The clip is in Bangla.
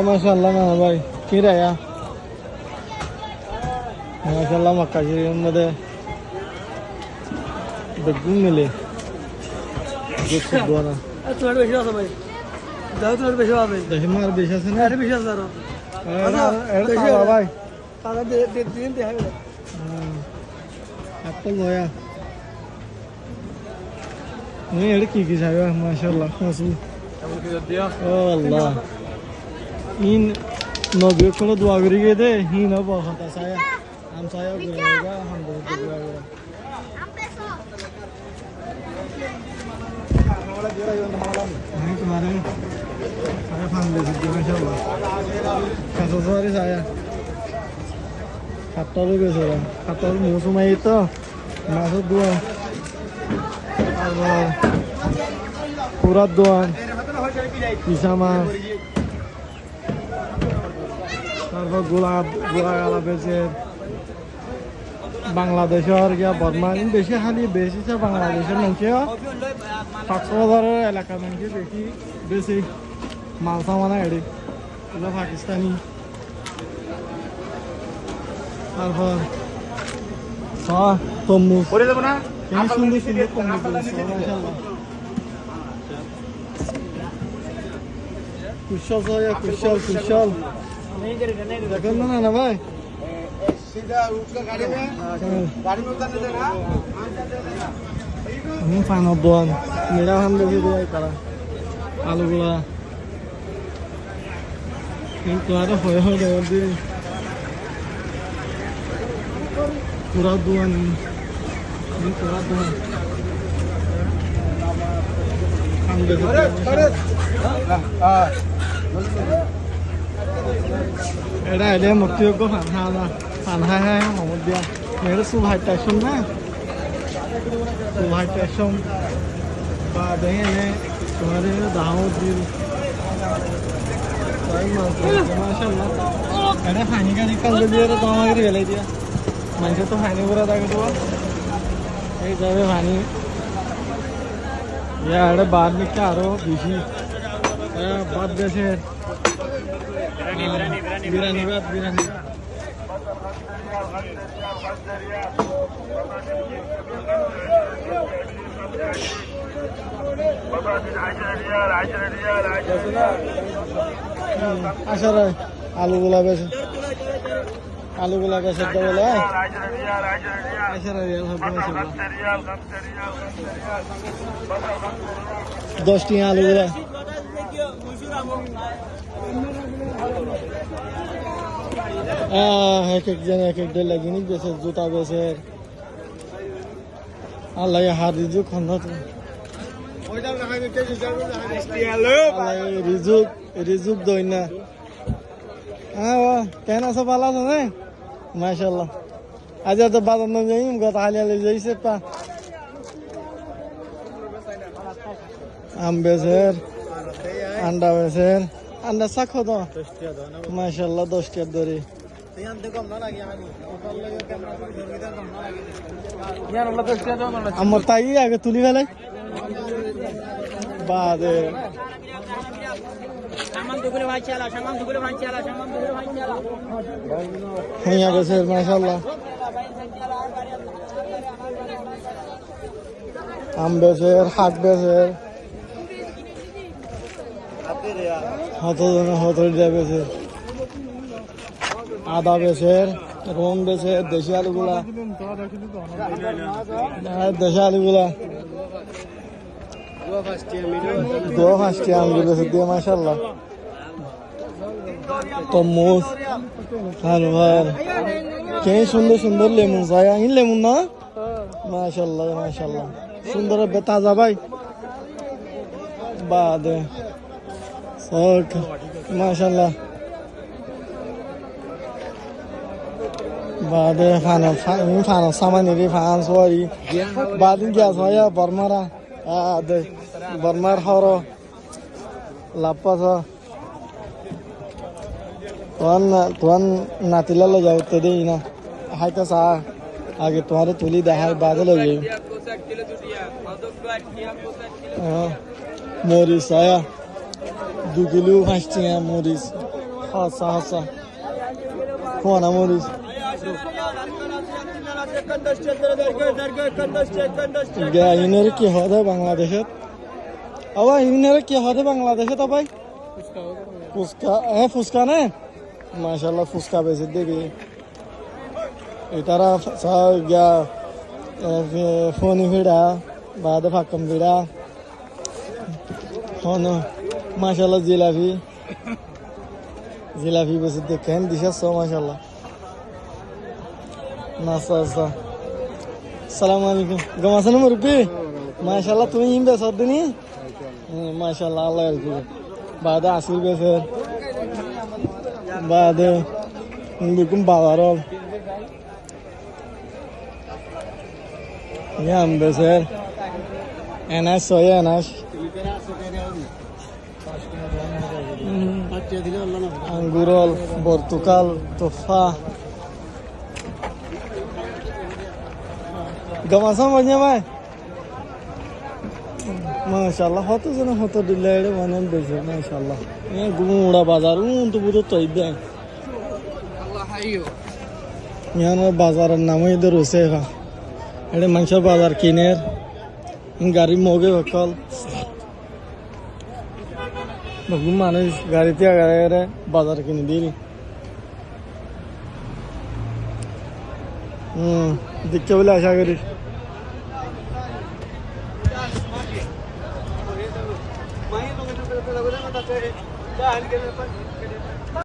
माशाल्लाह ना भाई फिर आया माशाल्लाह मक्का शरीफ मध्ये बघून मिले दोन मार बेश আছে না ভাই apple loya ini ada kiki saya masyaallah masuk oh Allah ini nabi kalau dua kali gitu ini apa kata saya am saya berapa alhamdulillah ini kemarin saya pandai sih masyaallah kasus hari saya Katal juga saya, katal musuh itu masuk dua, kurat doang, bisa mah, তারপর গোলা গালা বেশি বাংলাদেশের গিয়া বর্মা বেশি খালি বেশি বাংলাদেশের মানুষে 500,000 এলাকার মানুষ বেশি মাল সামানা এড়ে পাকিস্তানি তারপর তম্মু করে দেবো না সুন্দর সুন্দর তম্মু কুশল দেখেন না ভাই পানের দোয়ান মেরা খান বেশি দেয় তারা আলুগুলা কিন্তু আরো হয়ে দেওয়ার দিন पूरा दुआन पूरा दुआन এটা এলে মুক্তিযোগ্য ফানহা মহম্মদ দিয়া মেয়ের সুভাই টাইসন না সুভাই টাইসন বা দেখে এনে তোমার দাওয়াত দিল মাশাআল্লাহ এটা ফানি গাড়ি কাল দিয়ে দাওয়া করে গেলে দিয়া মানুষ তো ফানি করে থাকে তো এই যাবে ফানি এটা বার দিকটা আরো বেশি বাদ দেশের বিরানি আচ্ছা আলুগুলা বেশ আলুগুলা বেশ বলে 10 টিয়া আলুগুলা এক একজন এক এক ডেলা জিনিস বেছে জুতা বেছে আল্লাহ হার রিজুক খন্নত রিজুক দই না কেন আছো ভালো আছো না মাশাআল্লাহ আজ তো বাজার না যাই গত হালিয়া লই যাইছে পা আম বেছের আন্ডা বেছের আন্ডা চাখো তো মাশাআল্লাহ 10 টাকা ধরে আমার তাই আগে তুলি ফেলে বাদে হইয়া গেছে মাশাআল্লাহ আম বেছের হাট বেছের হতর দিয়া বেছের আদা বেছের রং বেছের দেশি আলুগুলা দেশি আলুগুলা 5 টি আম বেছে দিয়ে মাশাআল্লাহ তরমুজ ভালো কে সুন্দর সুন্দর লেমন যায় ইন লেমন না মাশাআল্লাহ মাশাআল্লাহ সুন্দর তাজা ভাই বাদে সক মাশাআল্লাহ বাদে ফানো সামানি ফান সরি বাদিন গ্যাস হয় বর্মারা আদে বর্মার হরো লাপাস তোয়ান নাতিলা লো যাও তো দেই না হাইতা সা আগে তোমারে তুলি দেখাই বাদে লো যাই মরিচ আয়া 2 কিলো 5 টাকা মরিচ হাসা হাসা কোনা মরিচ ইনের কি হবে বাংলাদেশে আবার ইনের কি হবে বাংলাদেশে তো ভাই ফুচকা হ্যাঁ ফুচকা না মাশাআল্লাহ ফুচকা বেশি দেখি এটারা গিয়া ফোনি ভিড়া বাদ ফাকম ভিড়া হন মাশাআল্লাহ জিলাপি জিলাপি বেশি দেখেন দিশাস মাশাআল্লাহ নাস্তা আস্তা সালাম আলাইকুম গমাসান মুরব্বি মাশাআল্লাহ তুমি ইম বেসর দিনি মাশাআল্লাহ আল্লাহ রাখবে বাদ আসির বেসর বাদ বিকুম বাজারল ইয়াম বেসর এনাস সয় এনাস আঙ্গুরল বর্তুকাল তোফা গমাসাম বানিয়া ভাই মাশাআল্লাহ কত জন কত দিলে মানে বেশি মাশাআল্লাহ এ গুমুড়া বাজার তো বুঝো তো ইদে আল্লাহ হাইও ইয়ান বাজারের নাম ইদে রয়েছে এটা মানুষের বাজার কিনের গাড়ি মগে বকল বহু মানুষ গাড়িতে আগারে বাজার কিনে দিলি দেখতে বলে আশা করি